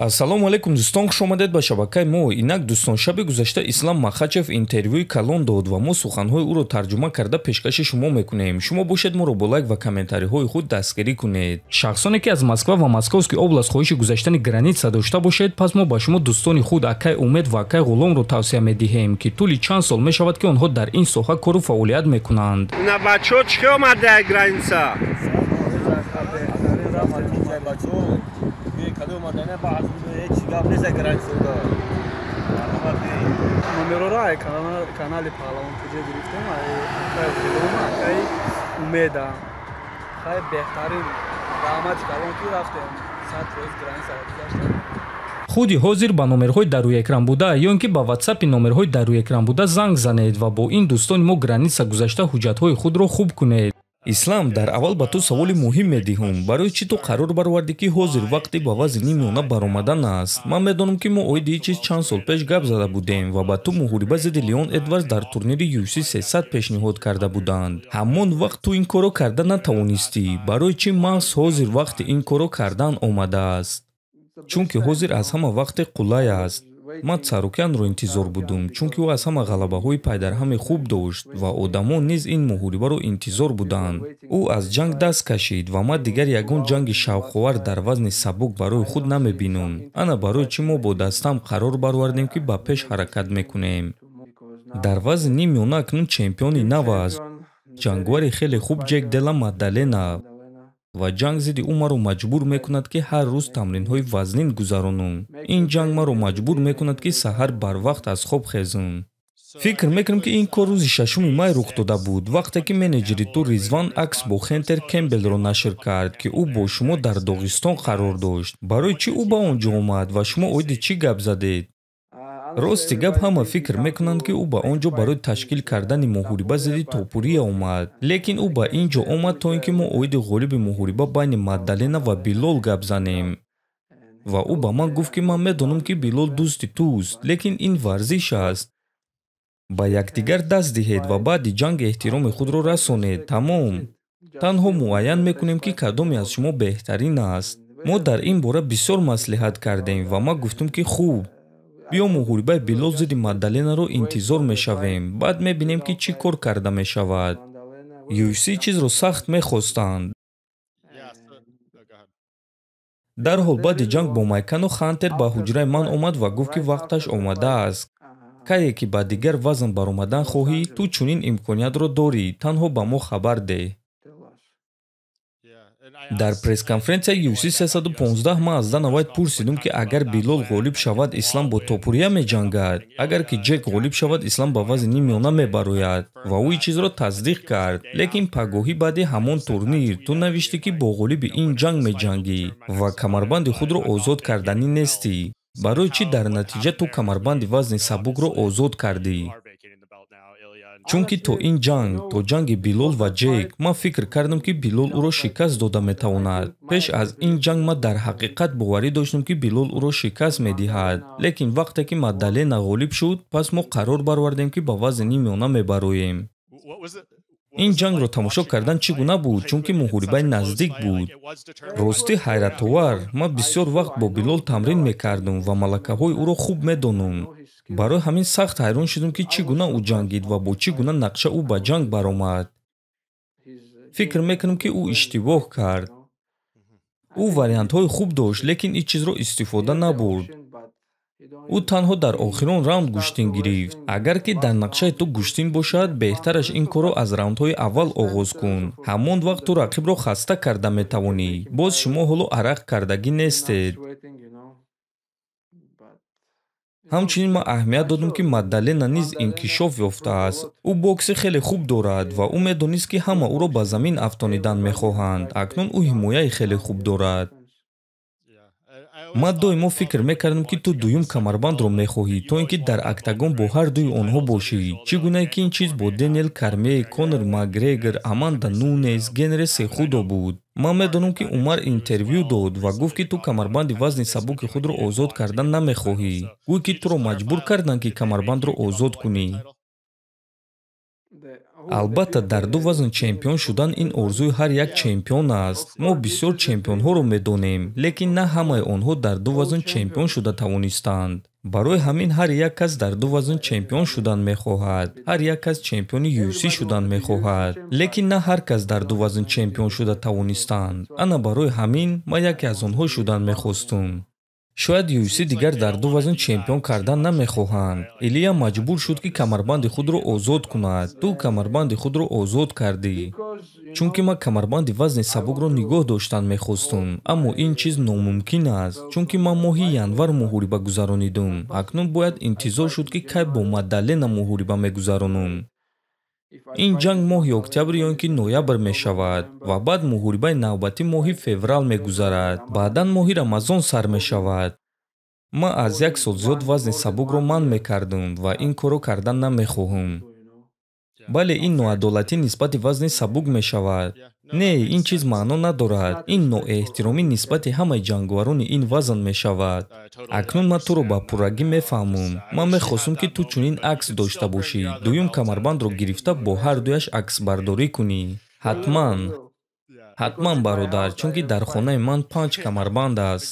Ассалому алайкум дӯстон, хуш омадед ба шабакаи мо. Инак дӯстон, шаби гузашта Ислам Махачев интервюи калон дод ва мо суханҳои ӯро тарҷума карда пешкаши шумо мекунем. Шумо бошед моро бо лайк ва комментариҳои худ дастгирӣ кунед. Шахсоне ки аз Москва ва Московский област хоҳиши гузаштани граница дошта бошед, пас мо ба шумо дӯстони худ Акай Умед ва Акай Ғуломро тавсия медиҳем, ки тӯли чанд сол мешавад ки онҳо дар ин соҳа кору фаъолият мекунанд. На бачо чӣ омада граница? номерора канали паҳлавон куҷо гирифтем Акай Ғулом, Акай Умеда хай беҳтарин даъмати калон ки рафтем 100% граница гузаштем. худи ҳозир ба номерҳои дар рӯи экран буда ё ин ки ба ватсапи номерҳои дар рӯи экран буда занг занед ва бо ин дӯстони мо граница гузашта ҳуҷҷатҳои худро хуб кунед. Ислам, дар аввал ба ту саволи муҳим медиҳам. Барои чӣ ту қарор баровардӣ ки ҳозир вақти ба вазни миёна баромадан аст? Ман медонам ки мо оиди чиз чанд сол пеш гап зада будем ва ба ту муҳориба зидди Леон Эдвардс дар турнири UFC 300 пешниҳод карда буданд. Ҳамон вақт ту ин коро карда натавонистӣ. Барои чӣ маҳз ҳозир вақти ин коро кардан омадааст? Чунки ҳозир аз ҳама вақти қулай аст. Ман Царукянро интизор будум, чунки ӯ аз ҳама ғалабаҳои пайдарҳами хуб дошт ва одамон низ ин муҳорибаро интизор буданд. Ӯ аз ҷанг даст кашид ва ман дигар ягон ҷанги шавқовар дар вазни сабук барои худ намебинам. Ана барои чӣ мо бо дастам қарор баровардем ки ба пеш ҳаракат мекунем. Дар вазни миёна акнун чемпиони нав аст. Ҷангвари хеле хуб Ҷек Дела Маддалена ва ҷанг зидди ӯ маро маҷбур мекунад ки ҳар рӯз тамринҳои вазнин гузаронам. Ин ҷанг маро маҷбур мекунад ки саҳар барвақт аз хоб хезам. фикр мекунам ки ин кор рӯзи 6 май рух дода буд, вақте ки менеҷери ту Ризван акс бо Хентер Кембелро нашр кард, ки ӯ бо шумо дар Доғистон қарор дошт. Барои чӣ ӯ ба он ҷо омад ва шумо оиди чӣ гап задед? Рости гап ҳама фикр мекунанд ки ӯ ба он ҷо барои ташкил кардани муҳориба зидди Топурия омад. Лекин ӯ ба ин ҷо омад то ин ки мо оиди ғолиби муҳориба байни Маддалена ва Билол гап занем. Ва ӯ ба ман гуфт ки ман медонам ки Билол дӯсти туст, лекин ин варзиш аст. Ба якдигар даст диҳед ва баъди ҷанг эҳтироми худро расонед. Тамом. Танҳо муайян мекунем ки кадоме аз шумо беҳтарин аст. Мо дар ин бора бисёр маслиҳат кардем ва ман гуфтам ки хуб, биё муҳорибаи Билол зидди Маддаленаро интизор мешавем, баъд мебинем ки чӣ кор карда мешавад. UFC чизро сахт мехостанд. Дарҳол баъди ҷанг бо Майкано Хантер ба ҳуҷраи ман омад ва гуфт ки вақташ омадааст. Кае ки ба дигар вазн баромадан хоҳӣ, ту чунин имкониятро дорӣ, танҳо ба мо хабар деҳ. Дар пресс-конференсияи UFC 315 ман аз Дана Вайт пурсидам ки агар Билол ғолиб шавад, Ислам бо Топурия меҷангад. Агар ки Ҷек ғолиб шавад, Ислам ба вазни миёна мебарояд. Ва ӯ ин чизро тасдиқ кард. Лекин пагоҳӣ баъди ҳамон турнир ту навиштӣ ки бо ғолиби ин ҷанг меҷангӣ ва камарбанди худро озод карданӣ нестӣ. Барои чӣ дар натиҷа ту камарбанди вазни сабукро озод кардӣ? Чунки то ин ҷанг, то ҷанги Билол ва Ҷек, ман фикр кардам ки Билол ӯро шикаст дода метавонад. Пеш аз ин ҷанг ман дар ҳақиқат боварӣ доштам ки Билол ӯро шикаст медиҳад. Лекин вақте ки Маддалена ғолиб шуд, пас мо қарор баровардем ки ба вазни миёна мебароем. ин ҷангро тамошо кардан чӣ гуна буд, чунки муҳорибаи наздик буд. Ростӣ ҳайратовар, ман бисёр вақт бо Билол тамрин мекардам ва малакаҳои ӯро хуб медонам. Барои ҳамин сахт ҳайрон шудам ки чӣ гуна ӯ ҷангид ва бо чӣ гуна нақша ӯ ба ҷанг баромад. фикр мекунам ки ӯ иштибоҳ кард. ӯ вариантҳои хуб дошт, лекин ин чизро истифода набурд. ӯ танҳо дар охирон раунд гӯштин гирифт. Агар ки дар нақшаи ту гӯштин бошад, беҳтараш ин корро аз раундҳои аввал оғоз кун. Ҳамон вақт ту рақибро хаста карда метавонӣ. Боз шумо ҳоло арақ кардагӣ нестед. ҳамчунин ман аҳамият додам ки Маддалена низ инкишоф ёфтааст. ӯ бокси хеле хуб дорад ва ӯ медонист ки ҳама ӯро ба замин афтонидан мехоҳанд. Акнун ӯ ҳимояи хеле хуб дорад. ман доимо фикр мекардам ки ту дуюм камарбандро мехоҳӣ, то ин ки дар октагон бо ҳар дуи онҳо бошӣ. Чӣ гунае ки ин чиз бо Дэниел Кормей, Конор Макгрегор, Аманда Нунес, Генри Сехудо буд. ман медонам ки Умар интервю дод ва гуфт ки ту камарбанди вазни сабуки худро озод кардан намехоҳӣ. Гӯй ки туро маҷбур карданд ки камарбандро озод кунӣ. албатта дар ду вазн чемпион шудан ин орзуи ҳар як чемпион аст. мо бисёр чемпионҳоро медонем, лекин на ҳамаи онҳо дар ду вазн чемпион шуда тавонистанд. барои ҳамин ҳар як кас дар ду вазн чемпион шудан мехоҳад. ҳар як кас чемпиони UFC шудан мехоҳад, лекин на ҳар кас дар ду вазн чемпион шуда тавонистанд. ана барои ҳамин ма яке аз онҳо шудан мехостум. шояд UFC дигар дар ду вазн чемпион кардан намехоҳанд. Илия маҷбур шуд ки камарбанди худро озод кунад. ту камарбанди худро озод кардӣ. чунки ман камарбанди вазни сабукро нигоҳ доштан мехостум, аммо ин чиз номумкин аст, чунки ман моҳи январ муҳориба гузаронидум. акнун бояд интизор шуд ки кай бо Мадалена муҳориба мегузаронум. ин ҷанг моҳи октябр ё ин ки ноябр мешавад ва баъд муҳорибаи навбатӣ моҳи феврал мегузарад. баъдан моҳи рамазон сар мешавад. ман аз як сол зиёд вазни сабукро манъ мекардум ва ин корро кардан намехоҳам. бале ин ноадолатӣ нисбати вазни сабук мешавад. не, ин чиз маъно надорад. ин ноэҳтиромӣ нисбати ҳамаи ҷангварони ин вазн мешавад. акнун ман туро ба пуррагӣ мефаҳмум. ман мехостум ки ту чунин акс дошта бошӣ. дуюм камарбандро гирифта бо ҳардуяш аксбардорӣ кунӣ. ҳатман бародар, чунки дар хонаи ман 5 камарбанд аст.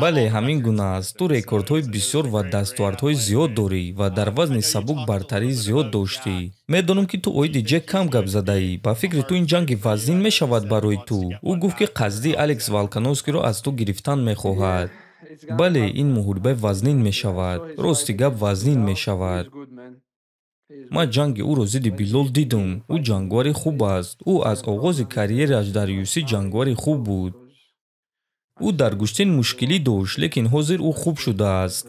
бале, ҳамин гуна аст. ту рекордҳои бисёр ва дастовардҳои зиёд дорӣ ва дар вазни сабук бартарии зиёд доштӣ. медонам ки ту оиди Ҷек кам гап задаӣ. ба фикри ту ин ҷанги вазнин мешавад барои ту? ӯ гуфт ки қасди Алекс Волкановскиро аз ту гирифтан мехоҳад. бале, ин муҳорибаи вазнин мешавад. рости гап вазнин мешавад. ман ҷанги ӯро зидди Билол дидум. ӯ ҷангвари хуб аст. ӯ аз оғози карьераш дар UFC ҷангвари хуб буд. ӯ дар гӯштин мушкилӣ дошт, лекин ҳозир ӯ хуб шудааст.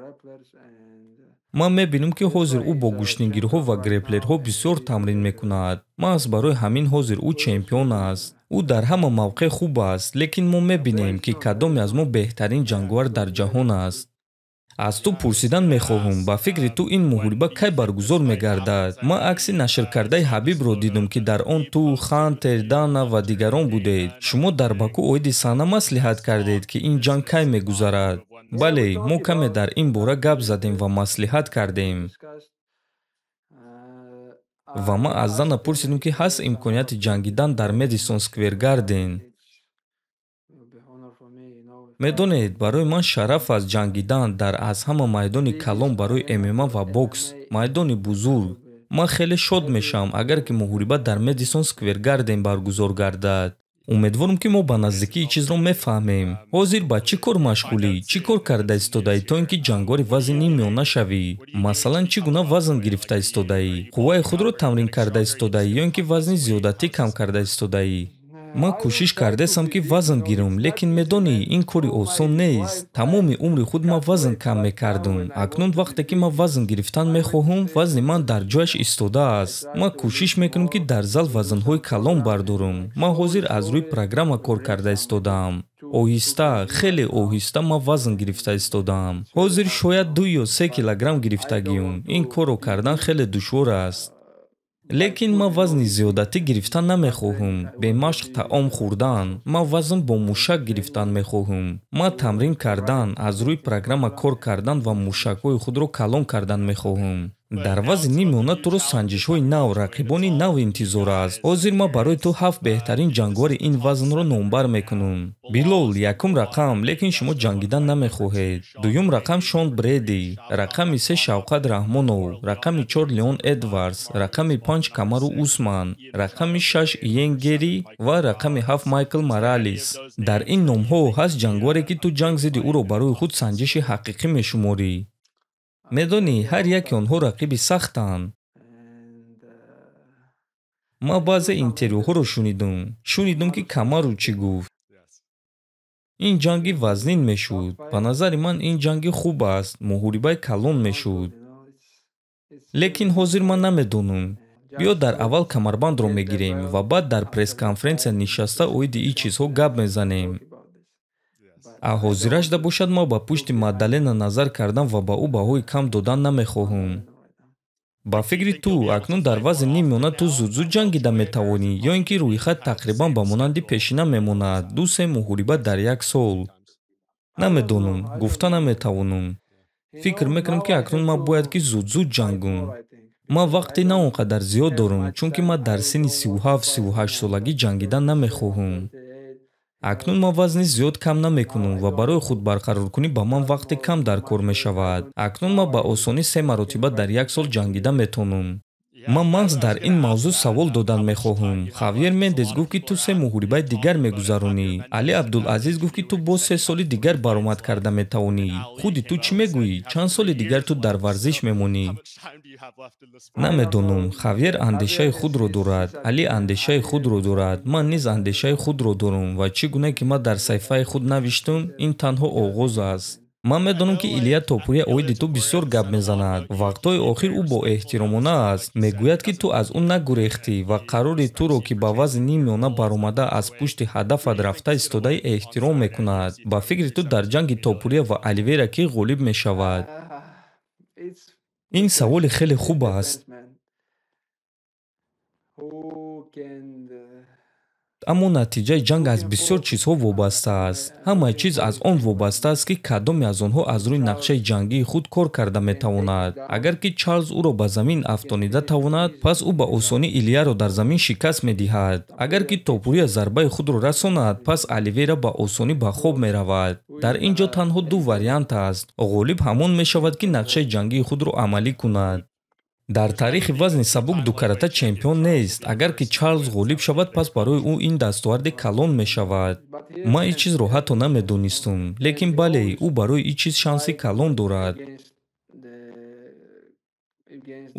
ман мебинам ки ҳозир ӯ бо гӯштингирҳо ва греплерҳо бисёр тамрин мекунад. маҳз барои ҳамин ҳозир ӯ чемпион аст. ӯ дар ҳама мавқеъ хуб аст, лекин мо мебинем ки кадоме аз мо беҳтарин ҷангвар дар ҷаҳон аст. аз ту пурсидан мехоҳам, ба фикри ту ин муҳориба кай баргузор мегардад? ман акси нашркардаи Ҳабибро дидум ки дар он ту, Хантер, Дана ва дигарон будед. шумо дар Баку оиди саҳна маслиҳат кардед ки ин ҷанг кай мегузарад. бале, мо каме дар ин бора гап задем ва маслиҳат кардем. ва ман аз Дана пурсидам ки ҳаст имконияти ҷангидан дар Мэдисон Сквер Гарден. медонед, барои ман шараф аст ҷангидан дар аз ҳама майдони калон барои ММА ва бокс, майдони бузург. ман хеле шод мешавам агар ки муҳориба дар Мэдисон Сквер Гарден баргузор гардад. умедворам ки мо ба наздикии чизро мефаҳмем. ҳозир ба чӣ кор машғулӣ? чӣ кор карда истодаӣ то ин ки ҷангвори вазни миёна шавӣ? масалан, чӣ гуна вазн гирифта истодаӣ? қувваи худро тамрин карда истодаӣ ё ин ки вазни зиёдатӣ кам карда истодаӣ? ман кӯшиш кардесам ки вазн гирам, лекин медонӣ, ин кори осон нест. тамоми умри худ ман вазн кам мекардам. акнун вақте ки ман вазн гирифтан мехоҳам, вазни ман дар ҷояш истодааст. ман кӯшиш мекунам ки дар зал вазнҳои калон бардорам. ман ҳозир аз рӯи программа кор карда истодаам. оҳиста, хеле оҳиста ман вазн гирифта истодаам. ҳозир шояд 2 ё 3 килограмм гирифтагиём. ин корро кардан хеле душвор аст. лекин ман вазни зиёдатӣ гирифтан намехоҳам. бемашқ таом хӯрдан. ман вазн бо мушак гирифтан мехоҳам. ман тамрин кардан, аз рӯи программа кор кардан ва мушакҳои худро калон кардан мехоҳам. дар вазни нимёна туро санҷишҳои нав, рақибони нав интизор аст. ҳозир ман барои ту 7 беҳтарин ҷангвари ин вазнро номбар мекунам. Билол, якум рақам, лекин шумо ҷангидан намехоҳед. дуюм рақам Шон Бреди, рақами 3 Шавқат Раҳмонов, рақами 4 Леон Эдвардс, рақами 5 Камару Усман, рақами 6 Иен Гери ва рақами 7 Майкл Моралес. дар ин номҳо ҳаст ҷангваре ки ту ҷанг зидди ӯро барои худ санҷиши ҳақиқӣ мешуморӣ. медонӣ, ҳар яки онҳо рақиби сахтанд. ман баъзе интервюҳоро шунидум ки Камару чӣ гуфт. ин ҷанги вазнин мешуд. ба назари ман ин ҷанги хуб аст. муҳорибаи калон мешуд. лекин ҳозир ман намедонам. биё дар аввал камарбандро мегирем ва баъд дар пресс-конференсия нишаста оиди ин чизҳо гап мезанем. ҳозирашда бошад, мо ба пушти Мадалена назар кардан ва ба ӯ баҳои кам додан намехоҳам. ба фикри ту, акнун дар вазни нимёна ту зуд ҷангида метавонӣ ё ин ки рӯйхат тақрибан ба монанди пешина мемонад 2-3 муҳориба дар як сол? намедонам, гуфта наметавонам. фикр мекунам ки акнун ман бояд ки зуд ҷангум. ман вақте на он қадар зиёд дорам, чунки ман дар синни 37-38 солагӣ ҷангидан намехоҳам. акнун ман вазни зиёд кам намекунам ва барои худ барқароркунӣ ба ман вақти кам дар кор мешавад. акнун ман ба осонӣ 3 маротиба дар як сол ҷангида метавонам. ман маҳз дар ин мавзӯъ савол додан мехоҳам. Хавьер Мендес гуфт ки ту 3 муҳорибаи дигар мегузаронӣ. Али Абдулазиз гуфт ки ту боз 3 соли дигар баромад карда метавонӣ. худи ту чӣ мегӯӣ? Чанд соли дигар ту дар варзиш мемонӣ? намедонам. Хавьер андешаи худро дорад. Али андешаи худро дорад. ман низ андешаи худро дорам ва чӣ гуна ки ман дар саҳифаи худ навиштам, ин танҳо оғоз аст. ман медонам ки Илия Топурия оиди ту бисёр гап мезанад. вақтҳои охир ӯ боэҳтиромона аст. мегӯяд ки ту аз ӯ нагурехтӣ ва қарори туро ки ба вазни нимёна баромада аз пушти ҳадафат рафта истодаӣ эҳтиром мекунад. ба фикри ту дар ҷанги Топурия ва Оливера кӣ ғолиб мешавад? ин саволи хеле хуб аст. аммо натиҷаи ҷанг аз бисёр чизҳо вобаста аст. ҳамаи чиз аз он вобаста аст ки кадоме аз онҳо аз рӯи нақшаи ҷангии худ кор карда метавонад. агар ки Чарлз ӯро ба замин афтонида тавонад, пас ӯ ба осонӣ Илияро дар замин шикаст медиҳад. агар ки Топурия зарбаи худро расонад, пас Оливера ба осонӣ ба хоб меравад. дар ин ҷо танҳо ду вариант аст. ғолиб ҳамон мешавад ки нақшаи ҷангии худро амалӣ кунад. дар таърихи вазни сабук ду карата чемпион нест. агар ки Чарлз ғолиб шавад, пас барои ӯ ин дастоварди калон мешавад. ман ин чизро ҳатто намедонистам, лекин бале, ӯ барои ин чиз шанси калон дорад.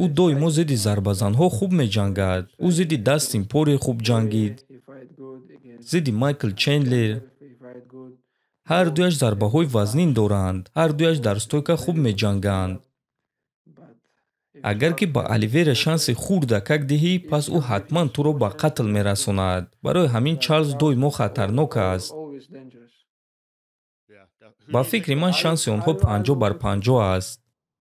ӯ доимо зидди зарбазанҳо хуб меҷангад. ӯ зидди Дастин Порие хуб ҷангид, зидди Майкл Чендлер. ҳар дуяш зарбаҳои вазнин доранд. ҳар дуяш дар стойка хуб меҷанганд. агар ки ба Оливера шанси хурдакак диҳӣ, пас ӯ ҳатман туро ба қатл мерасонад. барои ҳамин Чарлз доимо хатарнок аст. ба фикри ман шанси онҳо 50 бар 50 аст.